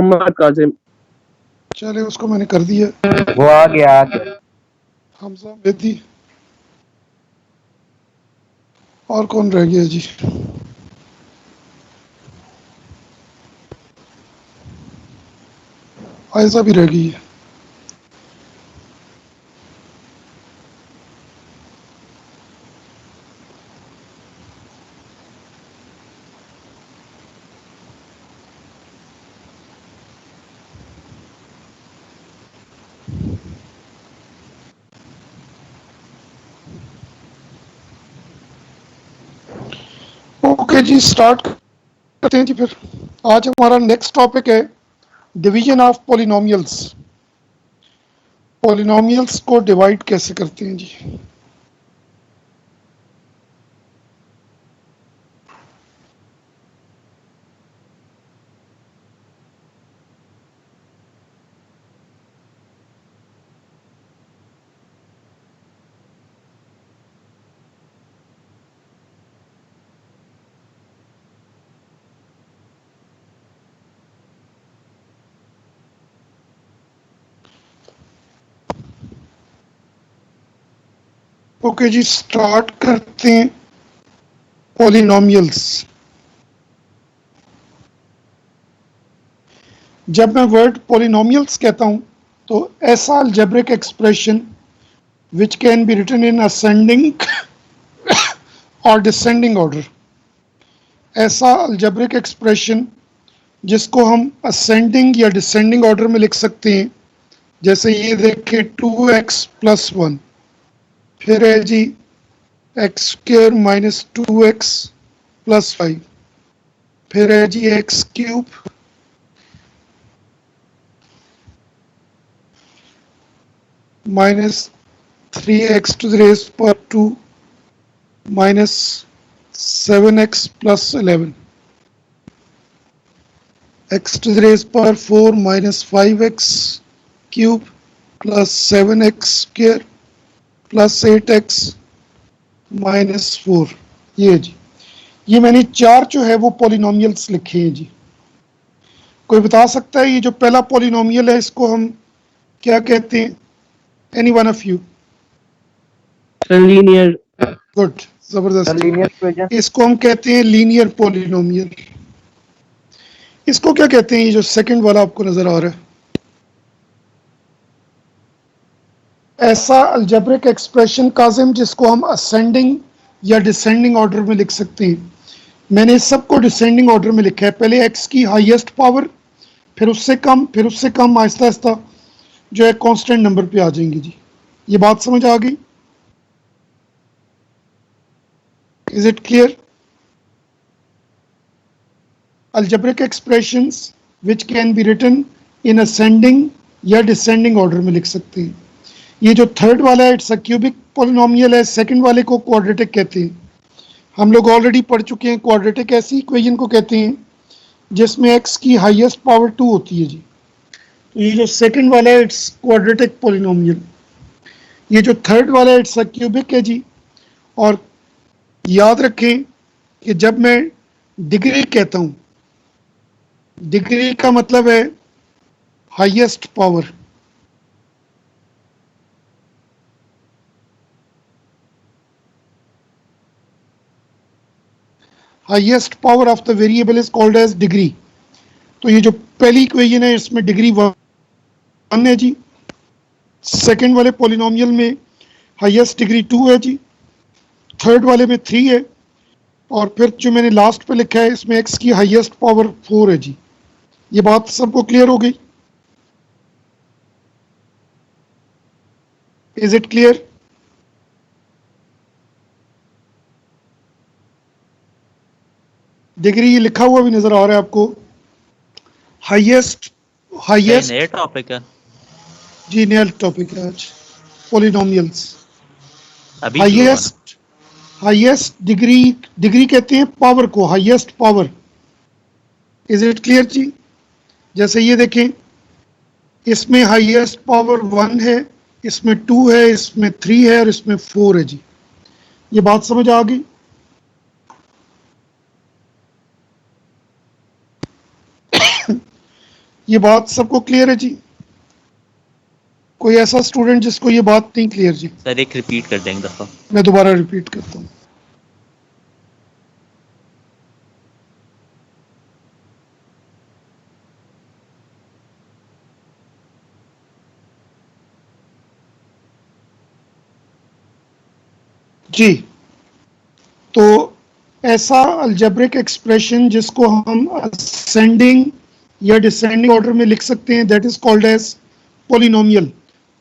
मोहम्मद कासिम। चले उसको मैंने कर दिया। वो आ गया हमजा मेहदी। और कौन रह गया जी? आयजा भी रह गई है। ओके जी, स्टार्ट करते हैं जी। फिर आज हमारा नेक्स्ट टॉपिक है डिवीजन ऑफ पॉलिनोमियल्स। पॉलिनोमियल्स को डिवाइड कैसे करते हैं जी? ओके जी, स्टार्ट करते हैं पॉलिनोमियल्स। जब मैं वर्ड पॉलिनोमियल्स कहता हूं तो ऐसा algebraic expression which can be written in ascending और डिसेंडिंग ऑर्डर। ऐसा अलजेब्रिक एक्सप्रेशन जिसको हम असेंडिंग या डिसेंडिंग ऑर्डर में लिख सकते हैं। जैसे ये देखें 2x + 1, फिर है जी x² - 2x + 5, फिर है जी x³ - 3x⁻², -7x + 11, x⁴ -5x³ + 7x² + 8x -4। ये जी, ये मैंने चार जो है वो पॉलिनोमियल्स लिखे हैं जी। कोई बता सकता है ये जो पहला पॉलिनोमियल है इसको हम क्या कहते हैं? Any one of you? Linear. Good, जबरदस्त। Linear equation. इसको हम कहते हैं लीनियर पॉलिनोमियल। इसको क्या कहते हैं ये जो सेकंड वाला आपको नजर आ रहा है? ऐसा अलजेब्रिक एक्सप्रेशन काजिम जिसको हम असेंडिंग या डिसेंडिंग ऑर्डर में लिख सकते हैं। मैंने सबको डिसेंडिंग ऑर्डर में लिखा है। पहले एक्स की हाईएस्ट पावर, फिर उससे कम, फिर उससे कम, आहिस्ता आहिस्ता जो है कांस्टेंट नंबर पे आ जाएंगे जी। ये बात समझ आ गई? Is it clear? Algebraic expressions which can be written in ascending या डिसेंडिंग ऑर्डर में लिख सकते हैं। ये जो थर्ड वाला है इट्स अ क्यूबिक पॉलिनोमियल है। सेकंड वाले को क्वाड्रेटिक कहते हैं। हम लोग ऑलरेडी पढ़ चुके हैं क्वाड्रेटिक ऐसी इक्वेशन को कहते हैं जिसमें x की हाईएस्ट पावर 2 होती है जी। तो ये जो सेकंड वाला है इट्स क्वाड्रेटिक पॉलिनोमियल। ये जो थर्ड वाला है इट्स अ क्यूबिक है जी। और याद रखें कि जब मैं डिग्री कहता हूं, डिग्री का मतलब है highest power. Highest power of the variable is called as degree. तो ये जो पहली इक्वेशन है इसमें डिग्री 1 है जी। सेकंड वाले पॉलिनोमियल में हाईएस्ट डिग्री 2 है जी। थर्ड वाले में 3 है। और फिर जो मैंने लास्ट पे लिखा है इसमें x की हाईएस्ट पावर 4 है जी। ये बात सबको क्लियर हो गई? Is it clear? डिग्री ये लिखा हुआ भी नजर आ रहा है आपको। हाईएस्ट नए टॉपिक है जी, नया टॉपिक है आज पॉलिनोमियल्स। अभी शुरू हुआ। हाईएस्ट डिग्री कहते हैं पावर को, highest power. Is it clear जी? जैसे ये देखें इसमें हाईएस्ट पावर 1 है, इसमें 2 है, इसमें 3 है और इसमें 4 है जी। ये बात समझ आ गई? ये बात सबको क्लियर है जी? कोई ऐसा स्टूडेंट जिसको ये बात नहीं क्लियर जी? सर एक रिपीट कर देंगे दफा। मैं दोबारा रिपीट करता हूँ। जी, तो ऐसा अलजेब्रिक एक्सप्रेशन जिसको हम असेंडिंग या डिसेंडिंग ऑर्डर में लिख सकते हैं, that is called as polynomial.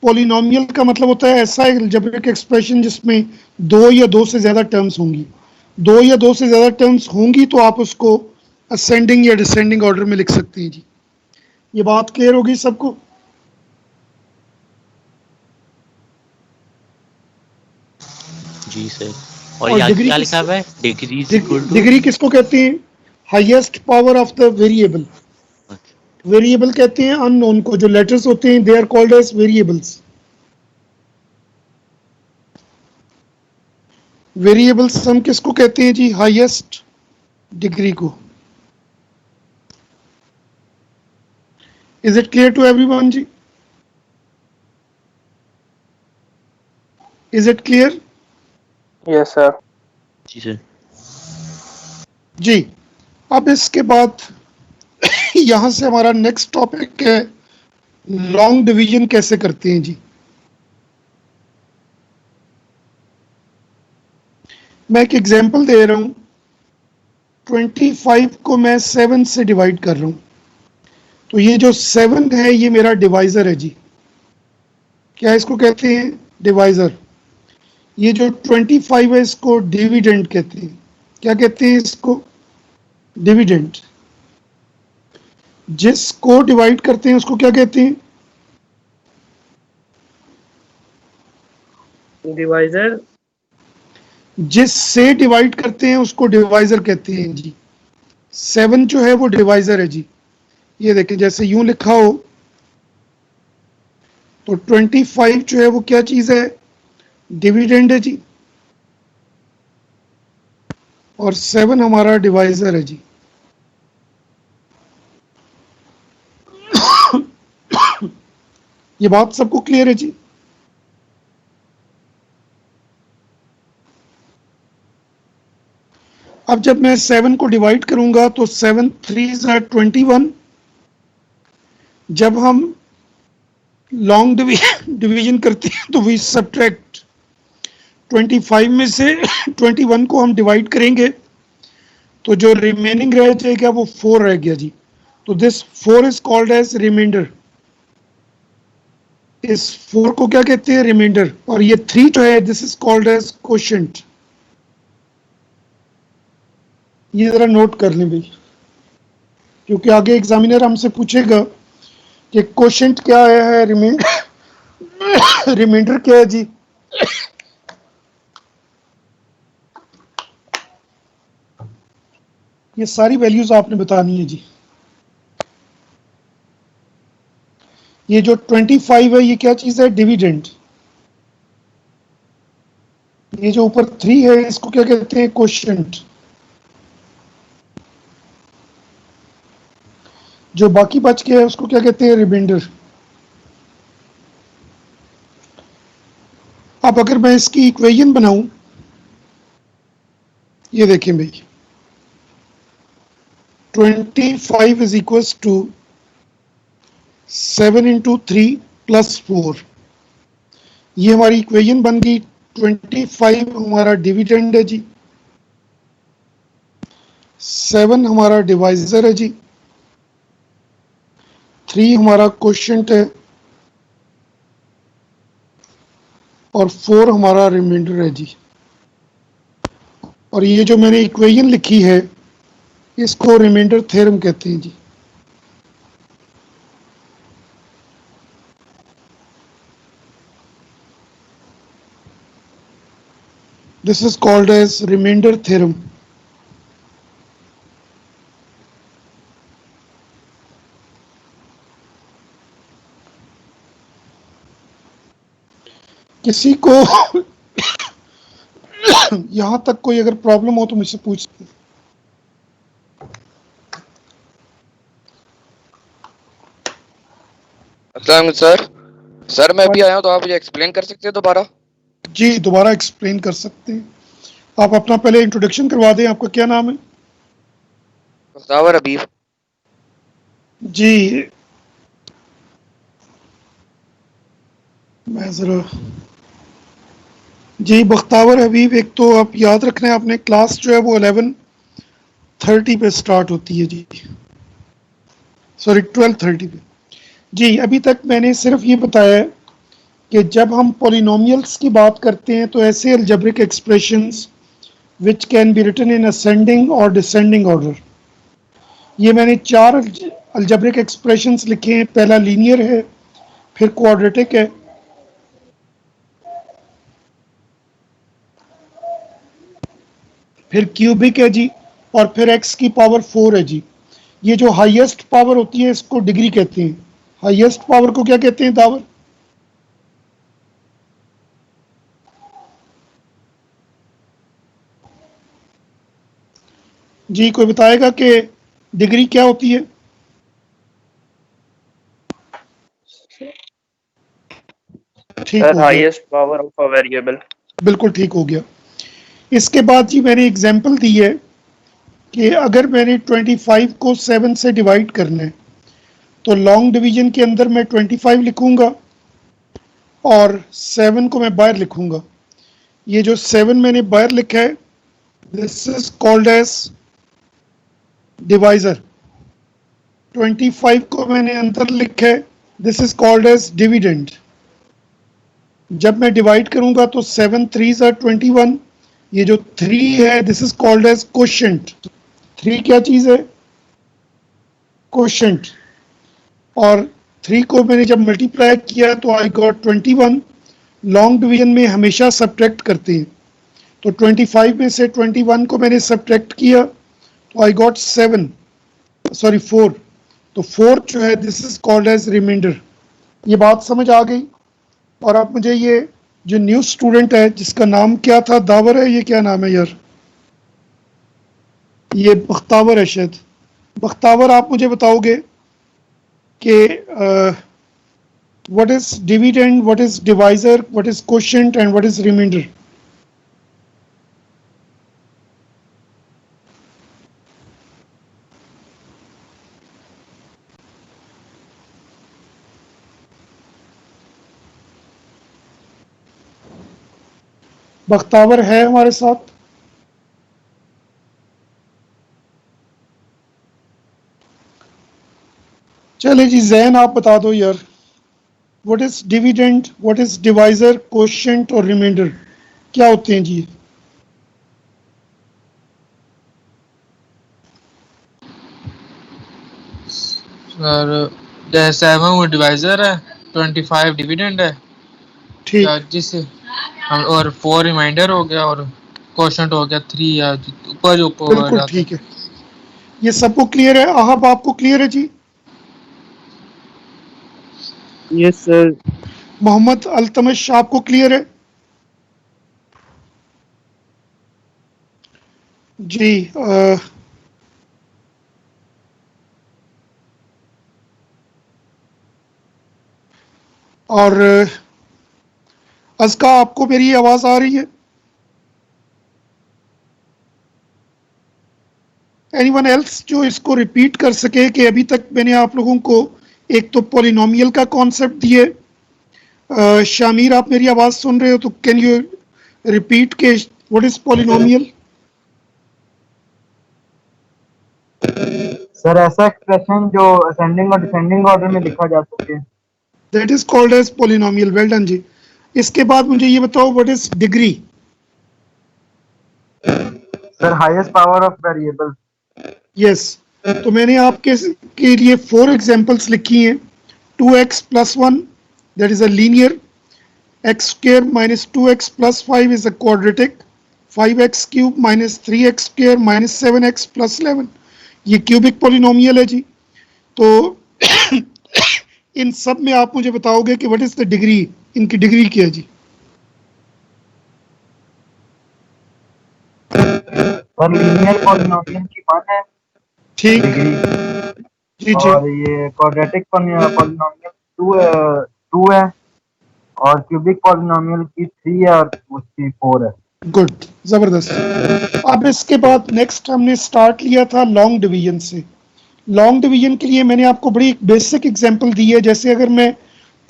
Polynomial का मतलब होता है ऐसा अलजेब्रिक एक्सप्रेशन जिसमें दो या दो से ज्यादा टर्म्स होंगी। दो या दो से ज्यादा टर्म्स होंगी तो आप उसको असेंडिंग या डिसेंडिंग ऑर्डर में लिख सकते हैं जी। ये बात क्लियर होगी सबको? जी सर। और और यहाँ डिग्री क्या किस लिखा हुआ है? Degree is equal to. Degree किसको कहते हैं? Highest power of the variable. Variable कहते हैं अननोन को, जो लेटर्स होते हैं they are called as variables. Variables हम किसको कहते हैं जी? हाईएस्ट डिग्री को। Is it clear to everyone जी? Is it clear? Yes, sir. जी सर। जी, अब इसके बाद यहां से हमारा नेक्स्ट टॉपिक है लॉन्ग डिवीजन कैसे करते हैं जी। मैं एक एग्जांपल दे रहा हूं। 25 को मैं 7 से डिवाइड कर रहा हूं, तो ये जो 7 है ये मेरा डिवाइजर है जी। क्या इसको कहते हैं? डिवाइजर। ये जो 25 है इसको डिविडेंड कहते हैं। क्या कहते हैं इसको? डिविडेंड। जिसको डिवाइड करते हैं उसको क्या कहते हैं? Divisor. जिससे डिवाइड करते हैं उसको डिवाइजर कहते हैं जी। 7 जो है वो डिवाइजर है जी। ये देखें, जैसे यूं लिखा हो तो 25 जो है वो क्या चीज है? डिविडेंड है जी। और 7 हमारा डिवाइजर है जी। ये बात सबको क्लियर है जी? अब जब मैं 7 को डिवाइड करूंगा तो 7 3 are 21। जब हम लॉन्ग डिवीजन करते हैं तो वी सब्ट्रैक्ट 25 में से 21 को हम डिवाइड करेंगे तो जो रिमेनिंग रह जाएगा वो 4 रह गया जी। तो this 4 is called as remainder. इस 4 को क्या कहते हैं? रिमाइंडर। और ये 3 जो है this is called as quotient. ये जरा नोट कर लें भाई, क्योंकि आगे एग्जामिनर हमसे पूछेगा कि क्वोशिएंट क्या है, रिमाइंडर रिमाइंडर क्या है जी। ये सारी वैल्यूज आपने बतानी है जी। ये जो 25 है ये क्या चीज है? डिविडेंड। ये जो ऊपर 3 है इसको क्या कहते हैं? क्वोशिएंट। जो बाकी बच गया है उसको क्या कहते हैं? रिमाइंडर। अब अगर मैं इसकी इक्वेशन बनाऊं, ये देखें भाई, 25 is equals to 7 into 3 plus 4। ये हमारी इक्वेशन बन गई। 25 हमारा डिविडेंड है जी, 7 हमारा डिवाइजर है जी, 3 हमारा क्वोशिएंट है और 4 हमारा रिमाइंडर है जी। और ये जो मैंने इक्वेशन लिखी है इसको रिमाइंडर थ्योरम कहते हैं जी। This is called as remainder theorem. किसी को यहां तक कोई अगर प्रॉब्लम हो तो मुझसे पूछ सकते हैं। अस्सलाम सर मैं अभी आया हूँ तो आप मुझे एक्सप्लेन कर सकते हैं दोबारा? जी दोबारा एक्सप्लेन कर सकते हैं। आप अपना पहले इंट्रोडक्शन करवा दें, आपका क्या नाम है? मुख्तावर हबीब। जी मैं ज़रा जी बख्तावर हबीब, एक तो आप याद रखना है आपने क्लास जो है वो 11:30 पे स्टार्ट होती है जी, सॉरी 12:30 पे। जी अभी तक मैंने सिर्फ ये बताया है कि जब हम पॉलिनोमियल्स की बात करते हैं तो ऐसे algebraic expressions which can be written in ascending और डिसेंडिंग ऑर्डर। ये मैंने 4 अलजेब्रिक एक्सप्रेशंस लिखे हैं। पहला लीनियर है, फिर क्वाड्रेटिक है, फिर क्यूबिक है जी, और फिर x की पावर 4 है जी। ये जो हाईएस्ट पावर होती है इसको डिग्री कहते हैं। हाईएस्ट पावर को क्या कहते हैं दावर? जी कोई बताएगा कि डिग्री क्या होती है? ठीक Sir, हो गया, highest power of a variable. बिल्कुल ठीक हो गया। इसके बाद जी मैंने एग्जांपल दी है कि अगर मैंने 25 को 7 से डिवाइड करना है तो लॉन्ग डिवीजन के अंदर मैं 25 लिखूंगा और 7 को मैं बाहर लिखूंगा। ये जो 7 मैंने बाहर लिखा है this is called as divisor. 25 को मैंने अंदर लिखा है, this is called as dividend. जब मैं डिवाइड करूंगा तो 7 3 are 21। ये जो 3 है this is called as quotient. 3 क्या चीज है? कोशेंट। और 3 को मैंने जब मल्टीप्लाई किया तो आई गॉट 21। लॉन्ग डिवीजन में हमेशा सब्ट्रैक्ट करते हैं, तो 25 में से 21 को मैंने सब्ट्रैक्ट किया तो आई गॉट 7, सॉरी 4। तो 4 जो है this is called as remainder. ये बात समझ आ गई? और आप मुझे ये जो न्यू स्टूडेंट है जिसका नाम क्या था, दावर है, ये क्या नाम है यार? ये बख्तावर है शायद। बख्तावर आप मुझे बताओगे कि what is dividend, what is divisor, what is quotient and what is remainder? Bakhtawar है हमारे साथ? चले जी जैन आप बता दो यार, what is dividend, what is divisor, quotient और रिमाइंडर क्या होते हैं जी? सर जैसे 7 वो डिवाइजर है, 25 डिविडेंड है ठीक, या जिससे हम, और 4 रिमाइंडर हो गया और क्वोशंट हो गया 3 या ऊपर जो ऊपर बिल्कुल जाते ठीक है। ये सबको क्लियर है? आहब आपको क्लियर है जी? Yes, sir. मोहम्मद अल्तमश आपको क्लियर है? जी और अज़का आपको मेरी आवाज़ आ रही है? एनीवन एल्स जो इसको रिपीट कर सके कि अभी तक मैंने आप लोगों को एक तो पॉलिनोमियल का कॉन्सेप्ट दिए। शामिर आप मेरी आवाज़ सुन रहे हो तो कैन यू रिपीट के व्हाट इज पॉलिनोमियल? सर ऐसा एक्सप्रेशन जो असेंडिंग और डिसेंडिंग ऑर्डर में लिखा जा सके। That is called as polynomial. Well done जी। इसके बाद मुझे ये बताओ what is degree? Sir highest power of variable. Yes, तो मैंने आपके के लिए 4 एग्जांपल्स लिखी हैं। 2x plus 1 that is a linear, x square minus 2x plus 5 is a quadratic, 5x cube minus 3x square minus 7x plus 11 ये cubic polynomial है जी। तो इन सब में आप मुझे बताओगे कि व्हाट इज द डिग्री, इनकी डिग्री क्या है जी? सर लीनियर पॉलिनोमियल की वन है ठीक, डिग्री, जी जी, और ये क्वाड्रेटिक पॉलिनोमियल टू है और क्यूबिक पॉलिनोमियल की 3 है और उसकी 4 है। गुड, जबरदस्त। अब इसके बाद नेक्स्ट हमने स्टार्ट लिया था लॉन्ग डिवीजन से। लॉन्ग डिवीजन के लिए मैंने आपको बड़ी एक बेसिक एग्जांपल दी है। जैसे अगर मैं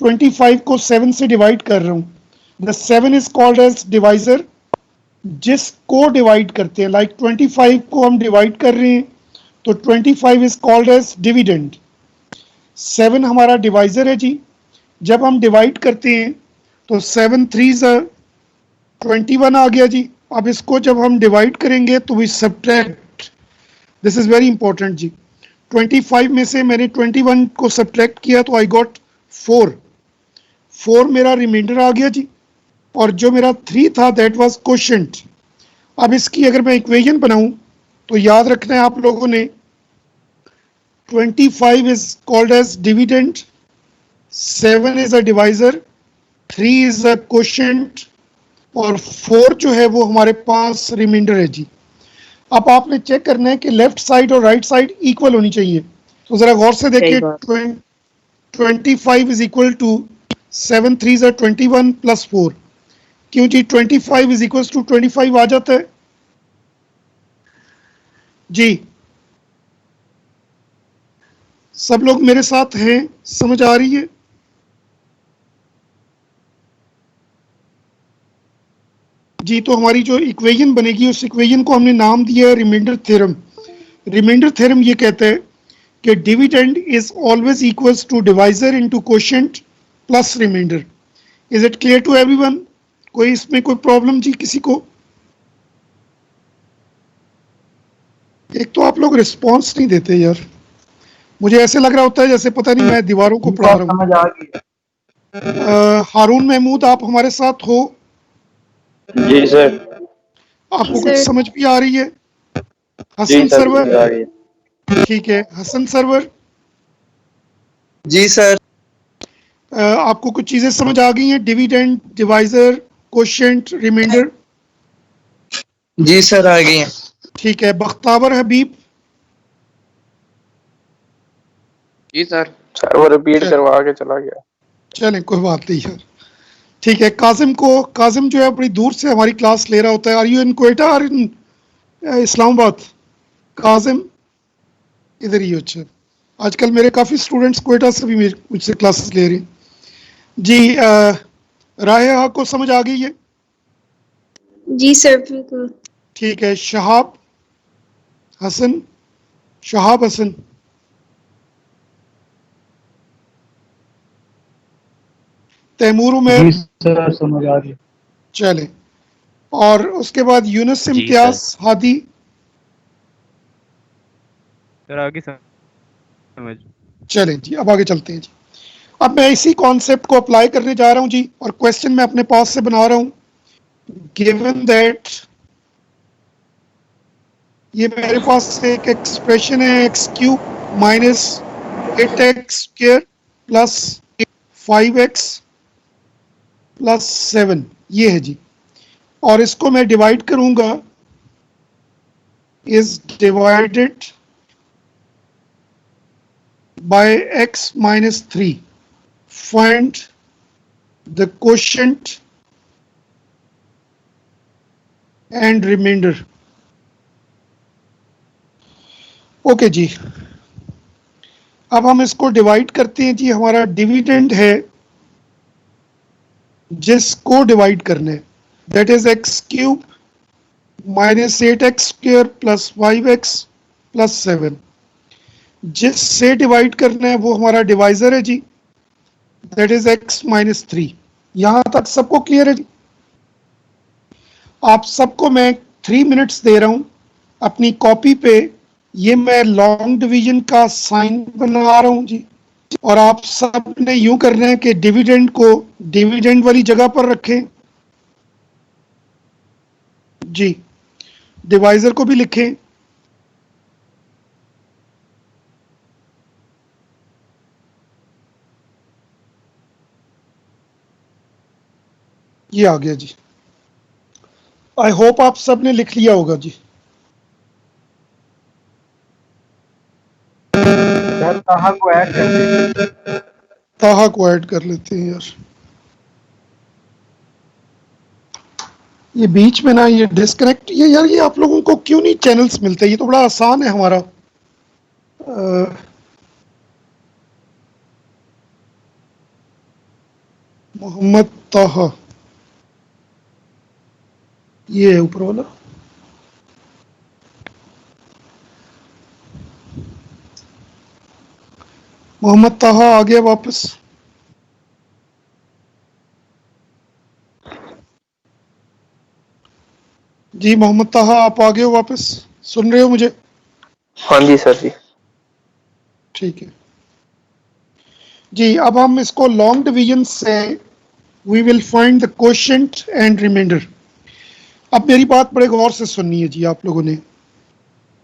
25 को 7 से डिवाइड कर रहा हूँ, the 7 is called as divisor. जिसको डिवाइड करते हैं, लाइक 25 को हम डिवाइड कर रहे हैं तो 25 इज कॉल्ड एज डिविडेंड। 7 हमारा डिवाइजर है जी। जब हम डिवाइड करते हैं तो 7 3 21 आ गया जी। अब इसको जब हम डिवाइड करेंगे तो we subtract, this is very important जी। 25 में से मैंने 21 को सब्ट्रैक्ट किया तो आई गॉट 4 मेरा रिमाइंडर आ गया जी। और जो मेरा 3 था दैट वाज क्वोशिएंट। अब इसकी अगर मैं इक्वेशन बनाऊं तो याद रखना है आप लोगों ने, 25 is called as dividend, 7 is a divisor, 3 is a quotient और 4 जो है वो हमारे पास रिमाइंडर है जी। अब आपने चेक करना है कि लेफ्ट साइड और राइट साइड इक्वल होनी चाहिए। तो जरा गौर से देखिए, 25 इज इक्वल टू 7 3 21 प्लस 4। क्यों जी 25 इज इक्वल टू 25 आ जाता है जी। सब लोग मेरे साथ हैं, समझ आ रही है? जी, तो हमारी जो इक्वेशन बनेगी उस इक्वेशन को हमने नाम दिया है रिमाइंडर थ्योरम। रिमाइंडर थ्योरम ये कहता है कि dividend is always equals to divisor into quotient plus remainder. Is it clear to everyone? कोई इसमें कोई प्रॉब्लम जी किसी को? एक तो आप लोग रिस्पांस नहीं देते यार, मुझे ऐसे लग रहा होता है जैसे पता नहीं मैं दीवारों को पढ़ा रहा हूँ। समझ आ गई। हारून महमूद, आप हमारे साथ हो? जी सर। आपको कुछ समझ भी आ रही है? हसन सरवर, ठीक है। हसन सरवर, जी सर। आपको कुछ चीजें समझ आ गई हैं? Dividend, divisor, quotient, remainder? जी सर आ गई हैं। ठीक है। बख्तावर हबीब, जी सर। सर वो रिपीट करवा के चला गया। चलें कोई बात नहीं यार, ठीक है। काजिम जो है बड़ी दूर से हमारी क्लास ले रहा होता है। आर यू इन क्वेटा और इन इस्लामाबाद? काजिम इधर ही हो? अच्छा, आजकल मेरे काफ़ी स्टूडेंट्स क्वेटा से भी मुझसे क्लासेस ले रहे हैं जी। राय को समझ आ गई है? जी सर बिल्कुल। ठीक है। शहाब हसन, शहाब हसन, तैमूर उमर? जी सर समझ आ गई। चले। और उसके बाद यूनुस जी इम्तियाज हादी? सर आगे समझ। चलें जी, अब आगे चलते हैं जी। अब मैं इसी कॉन्सेप्ट को अप्लाई करने जा रहा हूं जी, और क्वेश्चन मैं अपने पास से बना रहा हूं। गिवन दैट, ये मेरे पास एक एक्सप्रेशन है x cube minus 8x square plus 5x plus 7, ये है जी। और इसको मैं डिवाइड करूंगा, is divided by x minus 3. Find the quotient and remainder. Okay जी, अब हम इसको डिवाइड करते हैं जी। हमारा डिविडेंड है जिसको डिवाइड करना है, that is x cube minus 8x square plus 5x plus 7। जिससे डिवाइड करना है वो हमारा डिवाइजर है जी, दैट इज x माइनस 3। यहां तक सबको क्लियर है जी? आप सबको मैं 3 मिनट्स दे रहा हूं अपनी कॉपी पे। ये मैं लॉन्ग डिवीजन का साइन बना रहा हूं जी, और आप सब ने यूं करना है कि डिविडेंड को डिविडेंड वाली जगह पर रखें जी, डिवाइजर को भी लिखें। ये आ गया जी। आई होप आप सब ने लिख लिया होगा जी। सर कहाँ को ऐड कर दें? ताहा को ऐड कर लेते हैं यार। ये बीच में ना ये डिस्कनेक्ट, ये यार ये आप लोगों को क्यों नहीं चैनल्स मिलते? ये तो बड़ा आसान है हमारा। मोहम्मद ताहा, ये है ऊपर वाला। मोहम्मद ताहा आ गया वापस। जी मोहम्मद ताहा, आप आ गए हो वापस? सुन रहे हो मुझे? हाँ जी सर जी। ठीक है जी। अब हम इसको लॉन्ग डिवीजन से we will find the quotient and remainder. अब मेरी बात बड़े गौर से सुननी है जी आप लोगों ने।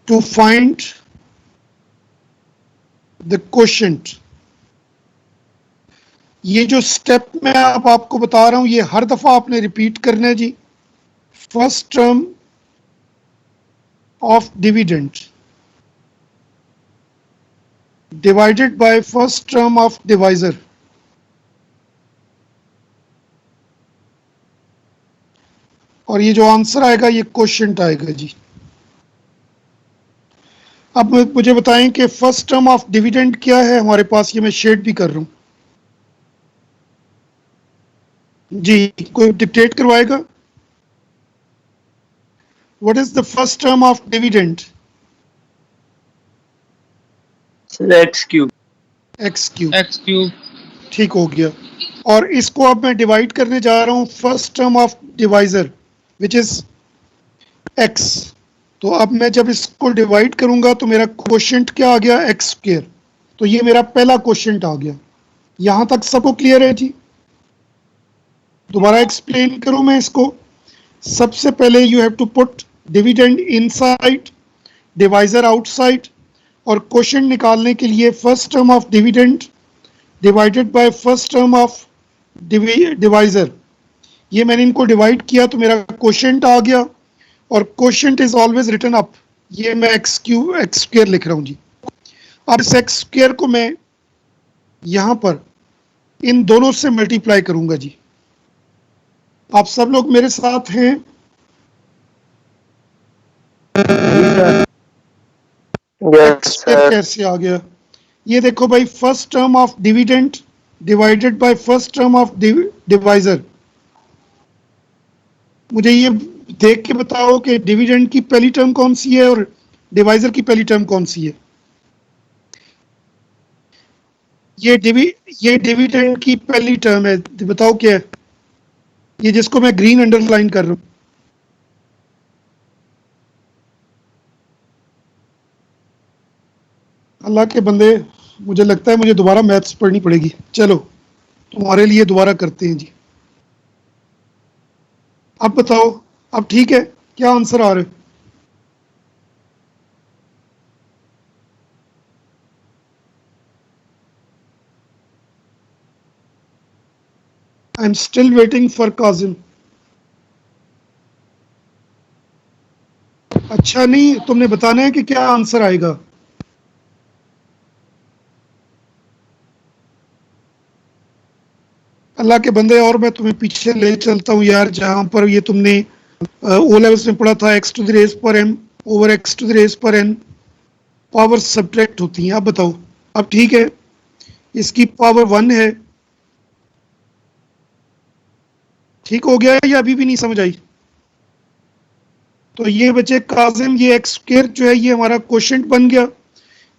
टू फाइंड द क्वोशिएंट, ये जो स्टेप मैं अब आपको बता रहा हूं ये हर दफा आपने रिपीट करना है जी। First term of dividend divided by first term of divisor, और ये जो आंसर आएगा ये क्वोशिएंट आएगा जी। अब मुझे बताएं कि फर्स्ट टर्म ऑफ डिविडेंड क्या है हमारे पास। ये मैं शेड भी कर रहा हूं जी, कोई डिक्टेट करवाएगा? What is the first term of dividend? X cube. X cube. X cube. ठीक हो गया। और इसको अब मैं डिवाइड करने जा रहा हूं first term of divisor which is x. तो अब मैं जब इसको डिवाइड करूंगा तो मेरा क्वोशिएंट क्या आ गया? X square. तो ये मेरा पहला क्वोशिएंट आ गया। यहां तक सबको क्लियर है जी? दोबारा एक्सप्लेन करूं मैं इसको। सबसे पहले you have to put dividend inside, divisor outside, और क्वोशिएंट निकालने के लिए first term of dividend divided by first term of divisor. ये मैंने इनको डिवाइड किया तो मेरा क्वोशिएंट आ गया, और quotient is always written up. ये मैं एक्स स्क्वायर लिख रहा हूं जी। अब इस एक्स स्क्वायर को मैं यहां पर इन दोनों से मल्टीप्लाई करूंगा जी। आप सब लोग मेरे साथ हैं? Yes square sir. कैसे आ गया? ये देखो भाई, first term of dividend divided by first term of divisor. मुझे ये देख के बताओ कि डिविडेंड की पहली टर्म कौन सी है और डिवाइजर की पहली टर्म कौन सी है? ये डिविडेंड की पहली टर्म है, बताओ क्या है? ये जिसको मैं ग्रीन अंडरलाइन कर रहा हूं। अल्लाह के बंदे, मुझे लगता है मुझे दोबारा मैथ्स पढ़नी पड़ेगी। चलो तुम्हारे लिए दोबारा करते हैं जी। अब बताओ, अब ठीक है? क्या आंसर आ रहा है? I am still waiting for Kazim. अच्छा नहीं, तुमने बताना है कि क्या आंसर आएगा। अल्लाह के बंदे, और मैं तुम्हें पीछे ले चलता हूं यार, जहां पर ये तुमने ओ लेवल्स में पढ़ा था, एक्स टू द रेज पर m over x to the raise पर एन पावर सब्ट्रैक्ट होती हैं। अब बताओ, अब ठीक है? इसकी पावर 1 है। ठीक हो गया या अभी भी नहीं समझ आई? तो ये बचे काजिम, ये एक्स स्क्वायर जो है ये हमारा क्वोशिएंट बन गया।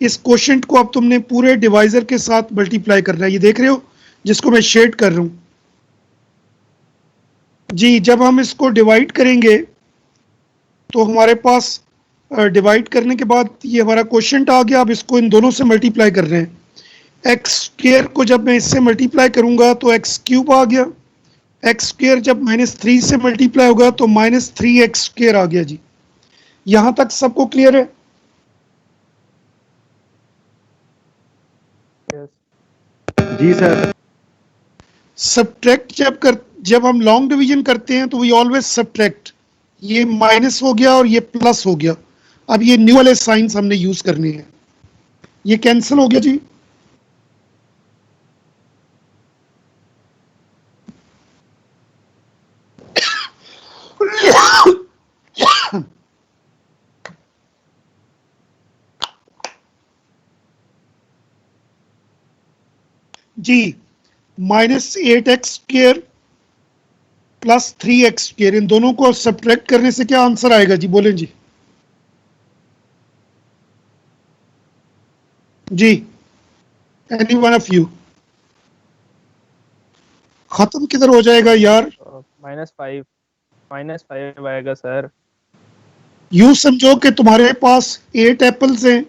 इस क्वोशिएंट को अब तुमने पूरे डिवाइजर के साथ मल्टीप्लाई करना है। ये देख रहे हो जिसको मैं शेड कर रहा हूं जी। जब हम इसको डिवाइड करेंगे तो हमारे पास डिवाइड करने के बाद ये हमारा क्वोशिएंट आ गया। अब इसको इन दोनों से मल्टीप्लाई कर रहे हैं। एक्स स्क्वायर को जब मैं इससे मल्टीप्लाई करूंगा तो एक्स क्यूब आ गया। एक्स स्क्वायर जब -3 से मल्टीप्लाई होगा तो -3 एक्स स्क्वायर आ गया जी। यहां तक सबको क्लियर है? जी सर। सब्ट्रैक्ट जब हम लॉन्ग डिवीजन करते हैं तो वी ऑलवेज सब्ट्रैक्ट। ये माइनस हो गया और ये प्लस हो गया। अब ये न्यू वाले साइंस हमने यूज करने हैं। ये कैंसिल हो गया जी। जी -8x² प्लस 3x², इन दोनों को सब्ट्रैक्ट करने से क्या आंसर आएगा जी? बोलें जी। जी, एनी वन ऑफ यू। खत्म किधर हो जाएगा यार? -5 आएगा सर। यूं समझो कि तुम्हारे पास 8 एप्पल्स हैं,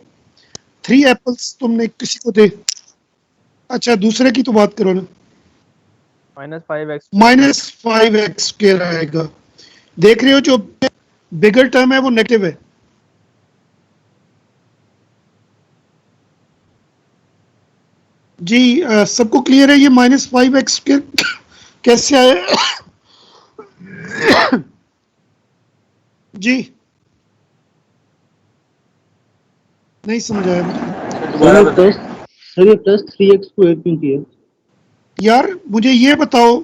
3 एप्पल्स तुमने किसी को दे। अच्छा, दूसरे की तो बात करो ना। -5x -5x² आएगा। देख रहे हो, जो बिगर टर्म है वो नेगेटिव है। जी सबको क्लियर है ये -5x² कैसे आया? जी नहीं समझाया मुझे। सर ये +3x² क्यों किया? यार मुझे ये बताओ,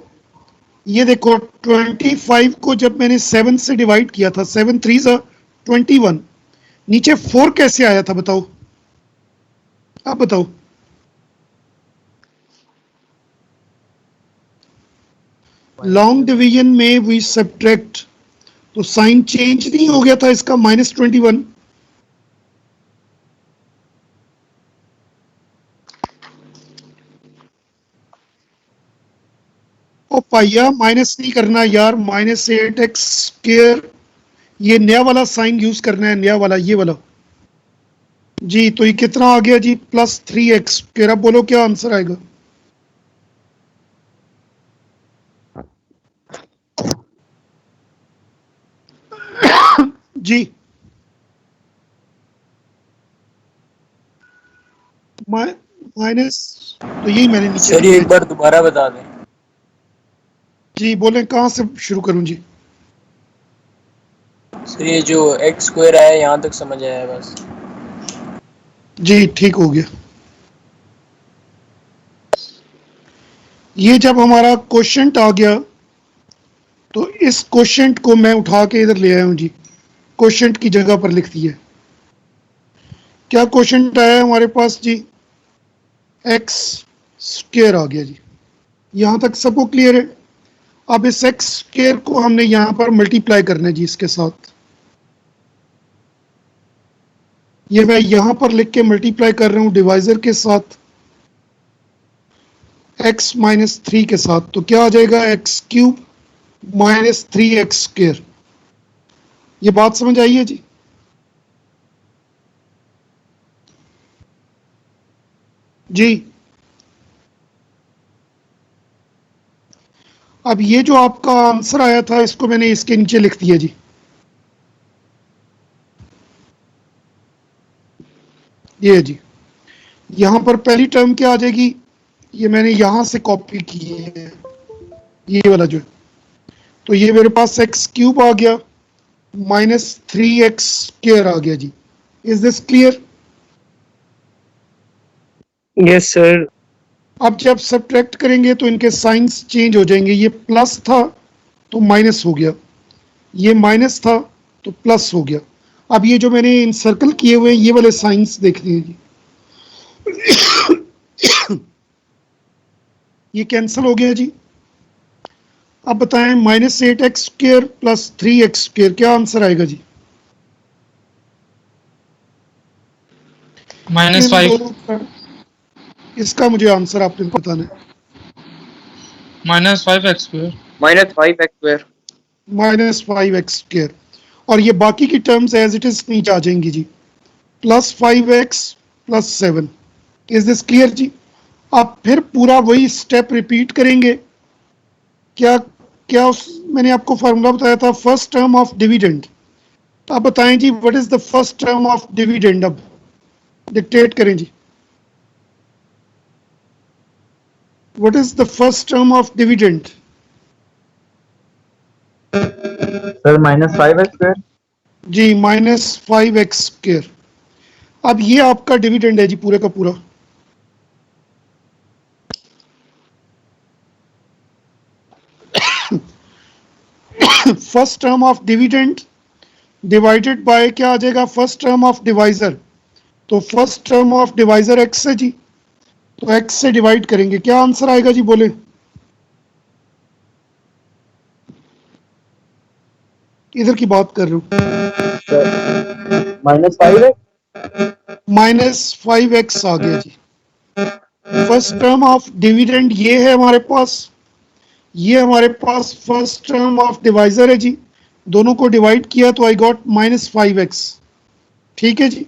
ये देखो 25 को जब मैंने 7 से डिवाइड किया था, 7 3 21, नीचे 4 कैसे आया था बताओ? आप बताओ। लॉन्ग डिवीजन में वी सब्ट्रैक्ट, तो साइन चेंज नहीं हो गया था इसका -21। ओ भैया माइनस नहीं करना यार, -8x², ये नया वाला साइन यूज करना है, नया वाला, ये वाला। जी तो ये कितना आ गया जी? +3x²। अब बोलो क्या आंसर आएगा? जी माइनस, तो यही मैंने नीचे सर ये एक बार दोबारा बता दें। जी बोले, कहाँ से शुरू करूं जी? सर ये जो x² आया यहाँ तक समझ आया बस। जी ठीक हो गया। ये जब हमारा क्वोशंट आ गया, तो इस क्वोशंट को मैं उठा के इधर ले आया हूं जी, क्वोशंट की जगह पर लिख दिया। क्या क्वोशंट आया हमारे पास जी? x² आ गया जी। यहां तक सबको क्लियर है? अब इस x² को हमने यहां पर मल्टीप्लाई करना है जी इसके साथ। ये मैं यहां पर लिख के मल्टीप्लाई कर रहा हूं डिवाइजर के साथ, x -3 के साथ। तो क्या आ जाएगा? x³ -3x²। ये बात समझ आई है जी? जी अब ये जो आपका आंसर आया था, इसको मैंने इसके नीचे लिख दिया जी। ये जी, यहां पर पहली टर्म क्या आ जाएगी? ये मैंने यहां से कॉपी की है, ये वाला जो है। तो ये मेरे पास x³ आ गया, -3x² आ गया जी। Is this clear? Yes sir. अब जब सब्ट्रैक्ट करेंगे तो इनके साइंस चेंज हो जाएंगे। ये प्लस था तो माइनस हो गया, ये माइनस था तो प्लस हो गया। अब ये जो मैंने इन सर्कल किए हुए हैं, ये वाले साइंस देखने हैं जी। ये कैंसिल हो गया जी। अब बताएं, -8x² प्लस 3x², क्या आंसर आएगा जी? -5 इसका मुझे आंसर आपने बताना है। -5x²। -5x²। -5x², और ये बाकी की टर्म्स एज इट इज नीचे आ जाएंगी जी। +5x + 7। इज दिस क्लियर जी? आप फिर पूरा वही स्टेप रिपीट करेंगे। क्या क्या मैंने आपको फार्मूला बताया था, फर्स्ट टर्म ऑफ डिविडेंड। आप बताएं जी, what is the first term of dividend? अब डिक्टेट करें जी। What is the first term of dividend? Sir -5x²। जी -5x²। अब ये आपका डिविडेंड है जी, पूरे का पूरा। First term of dividend divided by क्या आ जाएगा? First term of divisor. तो first term of divisor x है जी, तो x से डिवाइड करेंगे, क्या आंसर आएगा जी बोले? इधर की बात कर रहे हो। -5x आ गया जी। फर्स्ट टर्म ऑफ डिविडेंड ये है हमारे पास, ये हमारे पास फर्स्ट टर्म ऑफ डिवाइजर है जी। दोनों को डिवाइड किया तो आई गॉट -5x। ठीक है जी।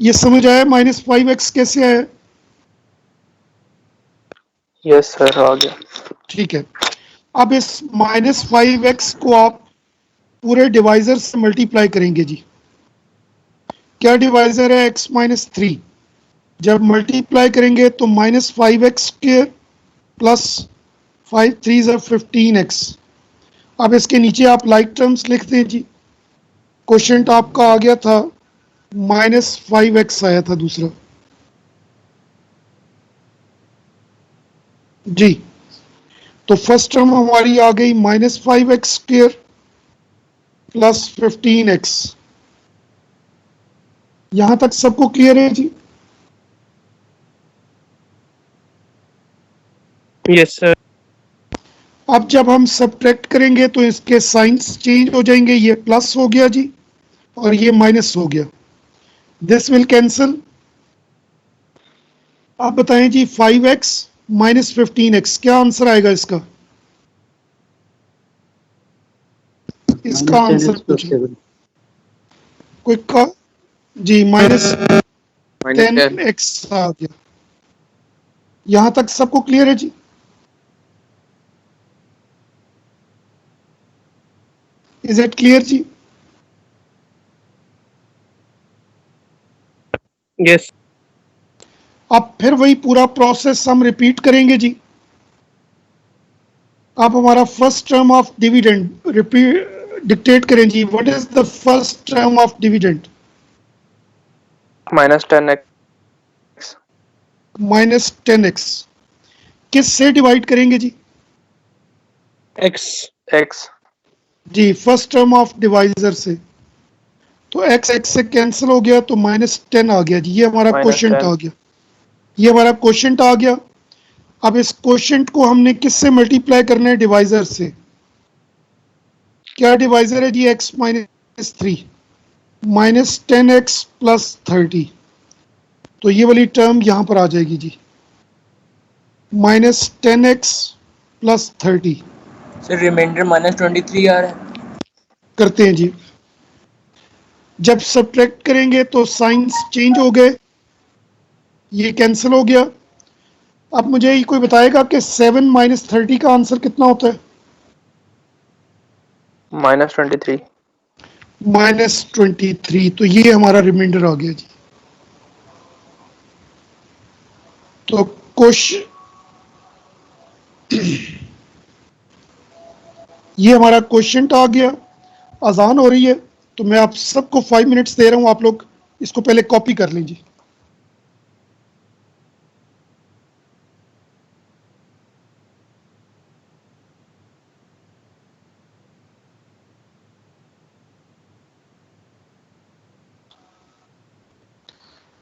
ये समझ आया -5x कैसे आया? यस सर, आ गया। ठीक है। अब इस -5x को आप पूरे डिवाइजर से मल्टीप्लाई करेंगे जी। क्या डिवाइजर है? x - 3। जब मल्टीप्लाई करेंगे तो -5x² प्लस 5 3 15x। अब इसके नीचे आप लाइक टर्म्स लिख दें जी। क्वोशिएंट आपका आ गया था -5x आया था दूसरा जी। तो फर्स्ट टर्म हमारी आ गई -5x² प्लस 15x। यहां तक सबको क्लियर है जी? Yes sir. अब जब हम सब्ट्रैक्ट करेंगे तो इसके साइंस चेंज हो जाएंगे। ये प्लस हो गया जी और ये माइनस हो गया। This will cancel. आप बताएं जी 5x - 15x क्या आंसर आएगा इसका? इसका आंसर पूछिए कोई का जी। -10x आ गया। यहां तक सबको क्लियर है जी? इज इट क्लियर जी? यस। अब फिर वही पूरा प्रोसेस हम रिपीट करेंगे जी। आप हमारा first term of dividend repeat dictate करें जी। What is the first term of dividend? -10x। -10x। किस से डिवाइड करेंगे जी? x। जी फर्स्ट टर्म ऑफ डिवाइजर से। तो x से कैंसिल हो गया तो -10 आ गया जी। ये हमारा क्वोशिएंट आ गया। ये हमारा क्वोशिएंट आ गया। अब इस क्वोशिएंट को हमने किससे मल्टीप्लाई करना है? डिवाइजर से। क्या डिवाइजर है जी? x - 3 -10x plus 30। तो ये वाली टर्म यहां पर आ जाएगी जी -10x प्लस 30। सर रिमाइंडर -23 आ रहा है। करते हैं जी। जब सब्ट्रैक्ट करेंगे तो साइंस चेंज हो गए, ये कैंसिल हो गया। अब मुझे ये कोई बताएगा कि 7 - 30 का आंसर कितना होता है? -23। -23। तो ये हमारा रिमाइंडर आ गया जी। तो ये हमारा क्वोशिएंट आ गया। अजान हो रही है तो मैं आप सबको 5 मिनट्स दे रहा हूं। आप लोग इसको पहले कॉपी कर लीजिए।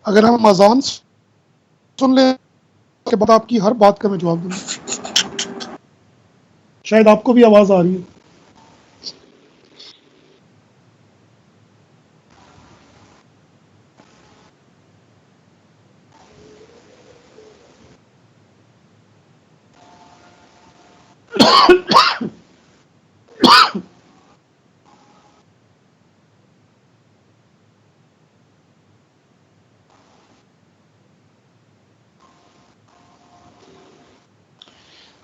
अगर हम अजान सुन ले के बाद आपकी हर बात का मैं जवाब दूंगा। शायद आपको भी आवाज आ रही है।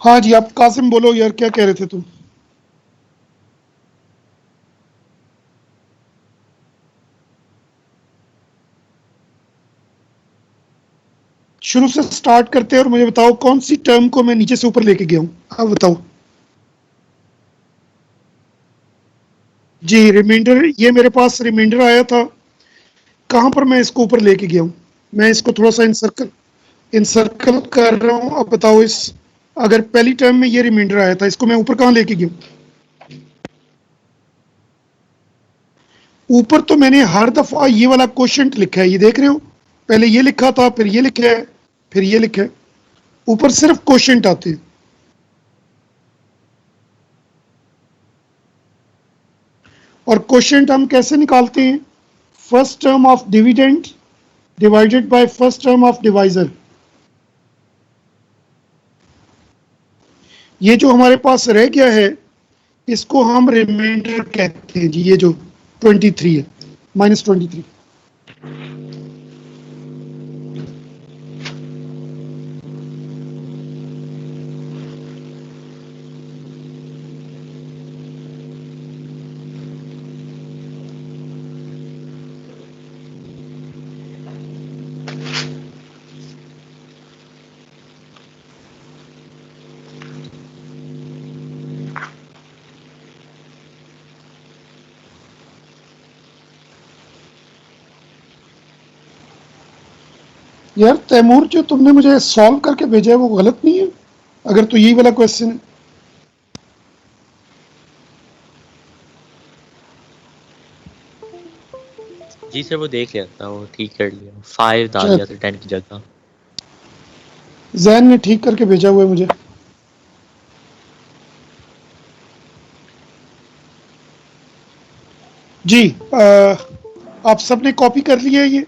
हाँ जी, आप कासिम बोलो यार, क्या कह रहे थे तुम? शुरू से स्टार्ट करते हैं और मुझे बताओ कौन सी टर्म को मैं नीचे से ऊपर लेके गया हूं। हाँ बताओ जी। रिमाइंडर, ये मेरे पास रिमाइंडर आया था। कहां पर मैं इसको ऊपर लेके गया हूं? मैं इसको थोड़ा सा इंसर्कल कर रहा हूं। अब बताओ इस, अगर पहली टर्म में ये रिमाइंडर आया था, इसको मैं ऊपर कहां लेके गया हूं? ऊपर तो मैंने हर दफा ये वाला क्वेश्चन लिखा है, ये देख रहे हो, पहले ये लिखा था, फिर ये लिखा है, फिर ये लिखा है, ऊपर सिर्फ क्वेश्चन आते हैं। और क्वेश्चन हम कैसे निकालते हैं? First term of dividend divided by first term of divisor. ये जो हमारे पास रह गया है इसको हम रिमाइंडर कहते हैं जी, ये जो 23 है, -23। यार तैमूर, जो तुमने मुझे सॉल्व करके भेजा है वो गलत नहीं है, अगर तो यही वाला क्वेश्चन है। जी सर, वो देख लिया था, वो ठीक कर लिया, 5 डाल दिया था 10 की जगह। जैन ने ठीक करके भेजा हुआ है मुझे। जी आप सबने कॉपी कर लिया है ये?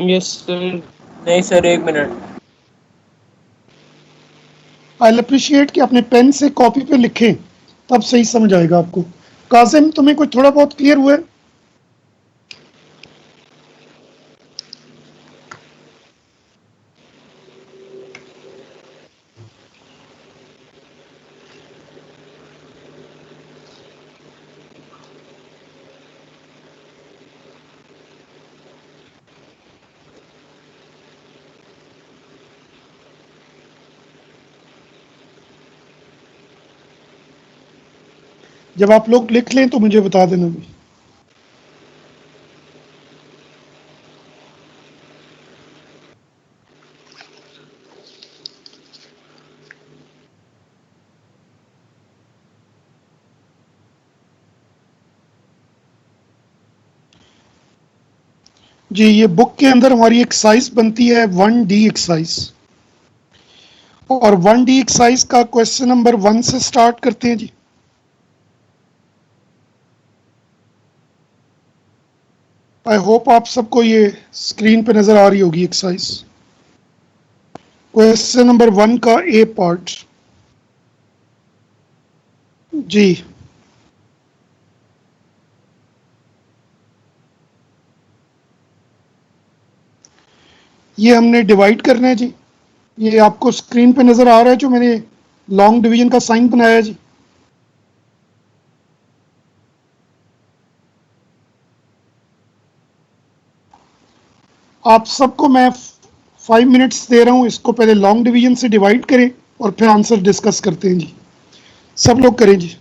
Yes sir. नहीं सर, 1 मिनट। आई अप्रिशिएट कि अपने पेन से कॉपी पे लिखें, तब सही समझ आएगा आपको। काजिम, तुम्हें कोई थोड़ा बहुत क्लियर हुआ है? जब आप लोग लिख लें तो मुझे बता देना भी। जी, ये बुक के अंदर हमारी एक्सरसाइज बनती है 1D एक्सरसाइज, और 1D एक्सरसाइज का क्वेश्चन नंबर 1 से स्टार्ट करते हैं जी। आई होप आप सबको ये स्क्रीन पे नजर आ रही होगी एक्सरसाइज। क्वेश्चन नंबर 1 का ए पार्ट। जी, ये हमने डिवाइड करना है जी। ये आपको स्क्रीन पे नजर आ रहा है जो मैंने लॉन्ग डिवीजन का साइन बनाया है जी। आप सबको मैं 5 मिनट्स दे रहा हूं, इसको पहले लॉन्ग डिवीजन से डिवाइड करें और फिर आंसर डिस्कस करते हैं जी। सब लोग करें जी।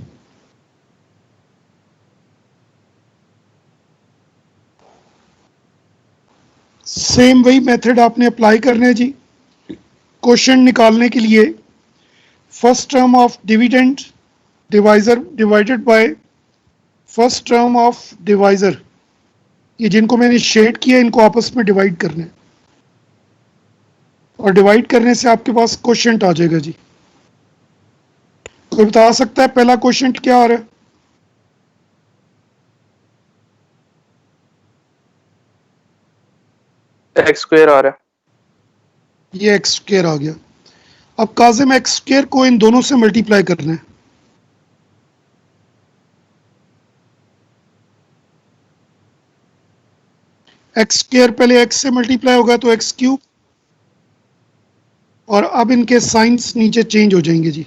सेम वही मेथड आपने अप्लाई करना है जी। क्वेश्चन निकालने के लिए first term of dividend divisor divided by first term of divisor, ये जिनको मैंने शेड किया इनको आपस में डिवाइड करना है, और डिवाइड करने से आपके पास क्वेश्चन आ जाएगा जी। कोई बता सकता है पहला क्वेश्चन क्या आ रहा है? x² आ रहा है। ये x² आ गया। अब काजिम, x² को इन दोनों से मल्टीप्लाई करना है। x² पहले x से मल्टीप्लाई होगा तो x³, और अब इनके साइंस नीचे चेंज हो जाएंगे जी।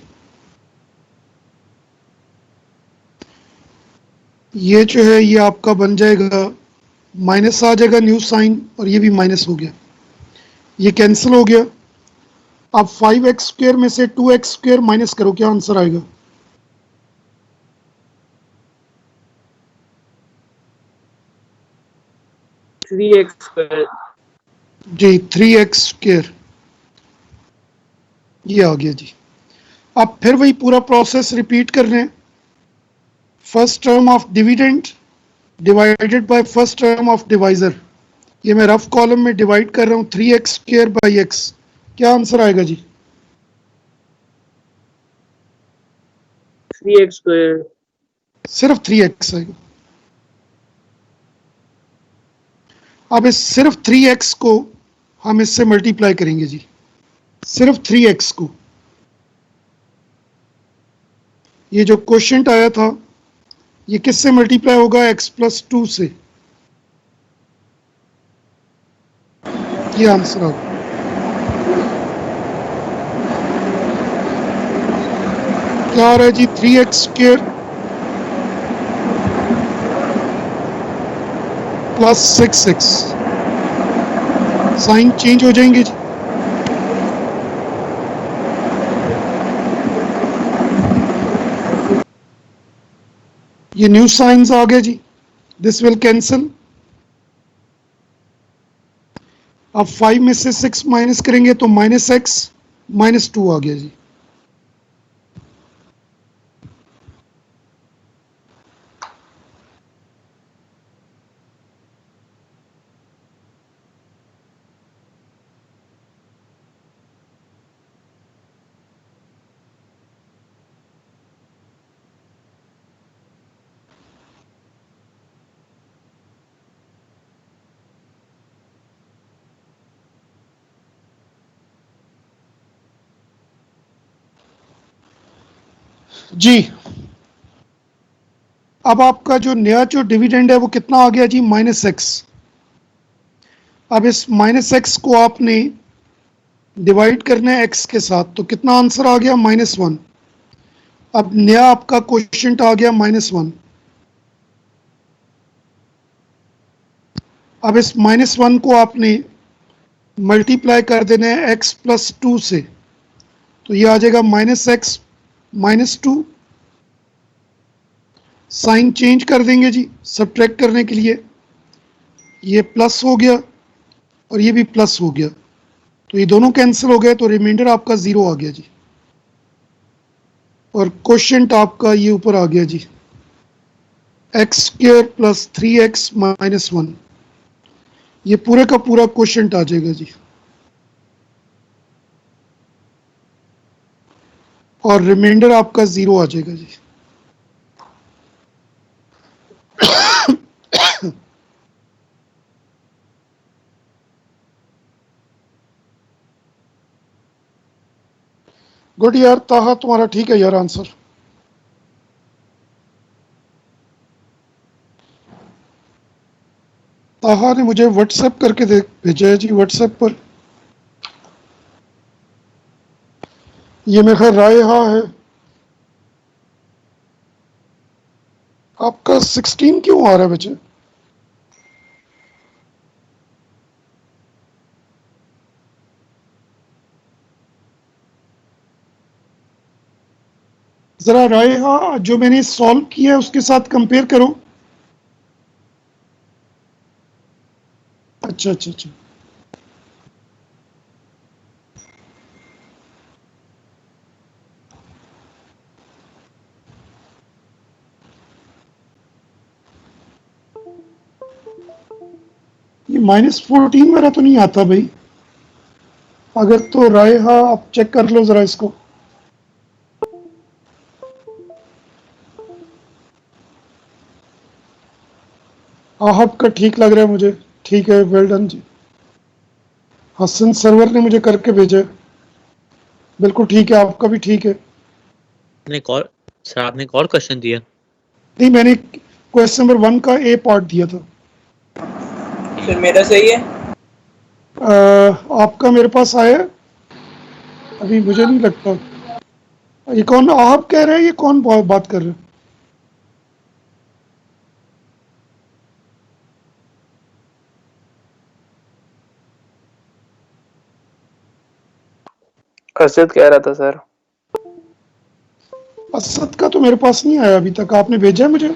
ये जो है ये आपका बन जाएगा, माइनस आ जाएगा न्यू साइन, और ये भी माइनस हो गया, ये कैंसिल हो गया। अब 5x² में से 2x² माइनस करो, क्या आंसर आएगा? x² जी, 3x²। ये आ गया जी। अब फिर वही पूरा प्रोसेस रिपीट कर रहे हैं। First term of dividend divided by first term of divisor. ये मैं रफ कॉलम में डिवाइड कर रहा हूँ 3x² बाई x। क्या आंसर आएगा जी? 3x²। सिर्फ 3x आएगा। अब इस सिर्फ 3x को हम इससे मल्टीप्लाई करेंगे जी, सिर्फ 3x को। ये जो क्वोशिएंट आया था ये किससे मल्टीप्लाई होगा? x+2 से। ये आंसर होगा। क्या आ रहा है जी? 3x² plus 6x। Sign change हो जाएंगे जी। ये न्यू साइंस आ गए जी। This will cancel. अब 5 में से 6 माइनस करेंगे तो -x -2 आ गया जी। जी अब आपका जो नया जो डिविडेंड है वो कितना आ गया जी? -x। अब इस -x को आपने डिवाइड करना है x के साथ, तो कितना आंसर आ गया? -1। अब नया आपका क्वोशिएंट आ गया -1। अब इस -1 को आपने मल्टीप्लाई कर देना है x+2 से, तो ये आ जाएगा -x -2। साइन चेंज कर देंगे जी सब्ट्रैक्ट करने के लिए। ये प्लस हो गया और ये भी प्लस हो गया, तो ये दोनों कैंसिल हो गए, तो रिमाइंडर आपका 0 आ गया जी। और क्वोशिएंट आपका ये ऊपर आ गया जी, x² प्लस 3x -1। ये पूरे का पूरा क्वोशिएंट आ जाएगा जी। और रिमाइंडर आपका 0 आ जाएगा जी। गुड यार ताहा, तुम्हारा ठीक है यार आंसर। ताहा ने मुझे व्हाट्सएप करके भेजा है जी, व्हाट्सएप पर। ये मेरे ख्याल रायहा है। आपका 16 क्यों आ रहा है बच्चे? जरा रायहा जो मैंने सॉल्व किया है उसके साथ कंपेयर करो। अच्छा अच्छा अच्छा, ये -14 मेरा तो नहीं आता भाई। अगर तो रायहा आप चेक कर लो जरा इसको। आहब का ठीक लग रहा है मुझे। ठीक है, वेल डन जी। हसन सरवर ने मुझे करके भेजा है। बिल्कुल ठीक है, आपका भी ठीक है। सर आपने एक और क्वेश्चन दिया? नहीं, मैंने क्वेश्चन नंबर 1 का ए पार्ट दिया था। फिर मेरा सही है? आपका मेरे पास आया है? अभी मुझे नहीं लगता। ये कौन आप कह रहे हैं? ये कौन बात कर रहे हैं? असद कह रहा था सर। असद का तो मेरे पास नहीं आया अभी तक। आपने भेजा है मुझे?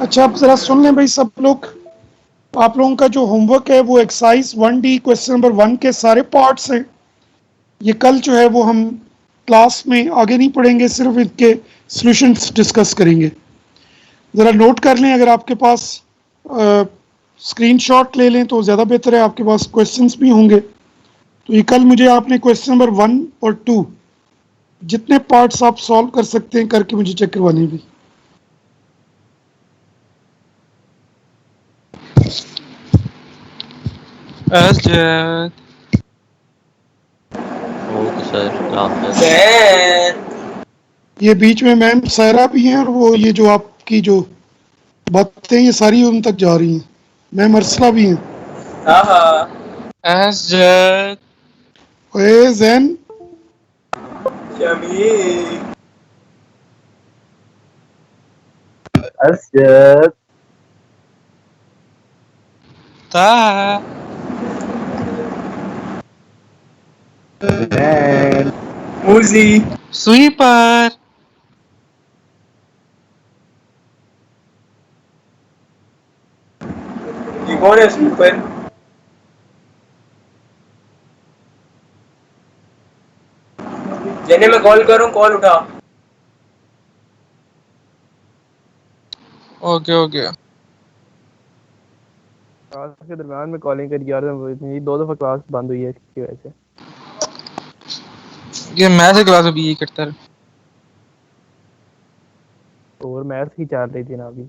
अच्छा, आप जरा सुन लें भाई सब लोग। आप लोगों का जो होमवर्क है वो एक्सरसाइज 1D क्वेश्चन नंबर 1 के सारे पार्ट्स हैं। ये कल जो है वो हम क्लास में आगे नहीं पढ़ेंगे, सिर्फ इनके सॉल्यूशंस डिस्कस करेंगे। ज़रा नोट कर लें, अगर आपके पास स्क्रीनशॉट ले लें तो ज़्यादा बेहतर है, आपके पास क्वेश्चंस भी होंगे। तो ये कल मुझे आपने क्वेश्चन नंबर 1 और 2 जितने पार्ट्स आप सॉल्व कर सकते हैं करके मुझे चेक करवाने भी। असजद ओके सर, हाफिज। जैन। ये बीच में मैम सायरा भी हैं, और वो ये जो आपकी जो बातें ये सारी उन तक जा रही हैं। मैम अरसला भी हैं। हाँ हाँ। असजद ओए जैन, शमी। असजद ताहा जैन मूजी। स्वीपर ये कौन है स्लीपर? जेने मैं कॉल करूं, कॉल उठा। Okay okay. क्लास के दरम्यान में कॉलिंग करी यार, इतनी 2 दफा क्लास बंद हुई है इसकी वजह से। ये मैं से क्लास में भी यही करता है। और मैथ्स की चल रही थी ना अभी।